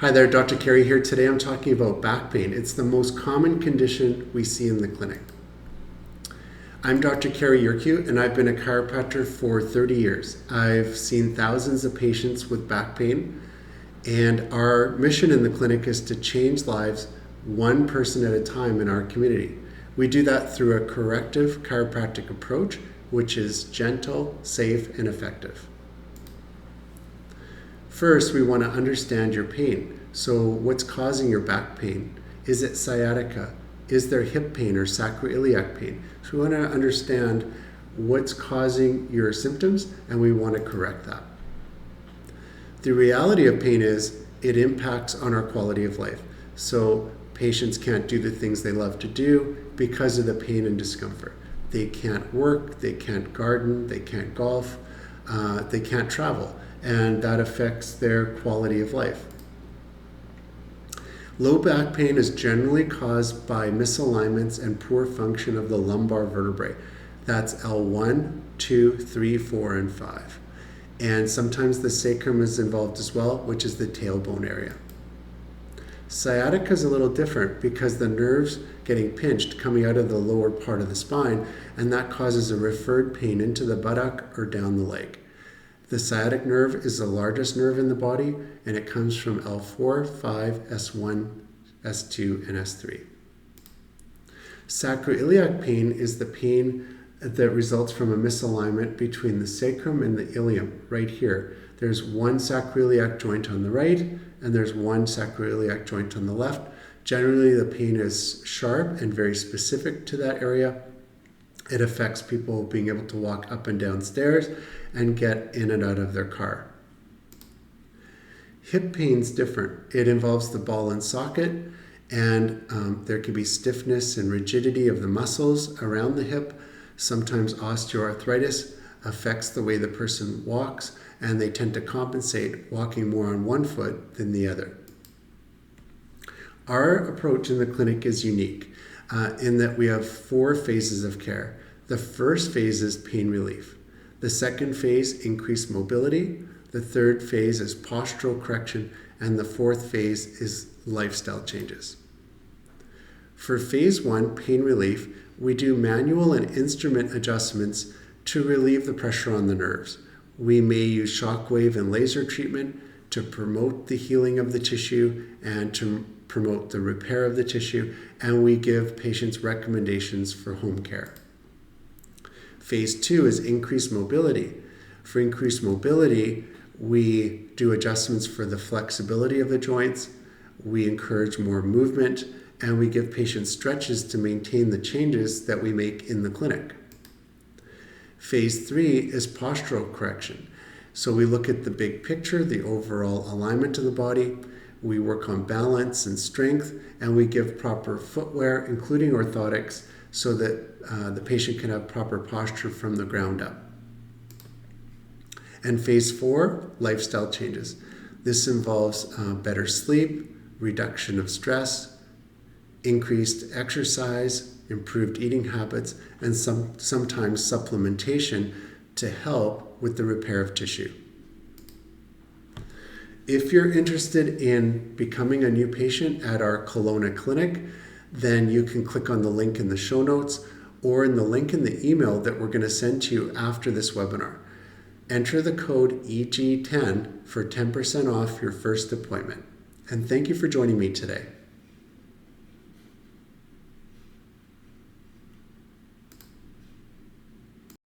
Hi there, Dr. Carey here. Today I'm talking about back pain. It's the most common condition we see in the clinic. I'm Dr. Carey Yerkew, and I've been a chiropractor for 30 years. I've seen thousands of patients with back pain, and our mission in the clinic is to change lives one person at a time in our community. We do that through a corrective chiropractic approach, which is gentle, safe, and effective. First, we want to understand your pain. So what's causing your back pain? Is it sciatica? Is there hip pain or sacroiliac pain? So we want to understand what's causing your symptoms, and we want to correct that. The reality of pain is it impacts on our quality of life. So patients can't do the things they love to do because of the pain and discomfort. They can't work, they can't garden, they can't golf, they can't travel. And that affects their quality of life. Low back pain is generally caused by misalignments and poor function of the lumbar vertebrae. That's L1, 2, 3, 4, and 5. And sometimes the sacrum is involved as well, which is the tailbone area. Sciatica is a little different because the nerves getting pinched coming out of the lower part of the spine, and that causes a referred pain into the buttock or down the leg. The sciatic nerve is the largest nerve in the body, and it comes from L4, 5, S1, S2, and S3. Sacroiliac pain is the pain that results from a misalignment between the sacrum and the ilium, right here. There's one sacroiliac joint on the right, and there's one sacroiliac joint on the left. Generally, the pain is sharp and very specific to that area. It affects people being able to walk up and down stairs and get in and out of their car. Hip pain's different. It involves the ball and socket, and there can be stiffness and rigidity of the muscles around the hip. Sometimes osteoarthritis affects the way the person walks, and they tend to compensate walking more on one foot than the other. Our approach in the clinic is unique in that we have 4 phases of care. The first phase is pain relief. The second phase, increased mobility. The third phase is postural correction. And the fourth phase is lifestyle changes. For phase 1, pain relief, we do manual and instrument adjustments to relieve the pressure on the nerves. We may use shockwave and laser treatment to promote the healing of the tissue and to promote the repair of the tissue, and we give patients recommendations for home care. Phase 2 is increased mobility. For increased mobility, we do adjustments for the flexibility of the joints, we encourage more movement, and we give patients stretches to maintain the changes that we make in the clinic. Phase 3 is postural correction. So we look at the big picture, the overall alignment of the body. We work on balance and strength, and we give proper footwear, including orthotics, so that the patient can have proper posture from the ground up. And phase 4, lifestyle changes. This involves better sleep, reduction of stress, increased exercise, improved eating habits, and sometimes supplementation to help with the repair of tissue. If you're interested in becoming a new patient at our Kelowna clinic, then you can click on the link in the show notes or in the link in the email that we're going to send to you after this webinar. Enter the code EG10 for 10% off your first appointment. And thank you for joining me today.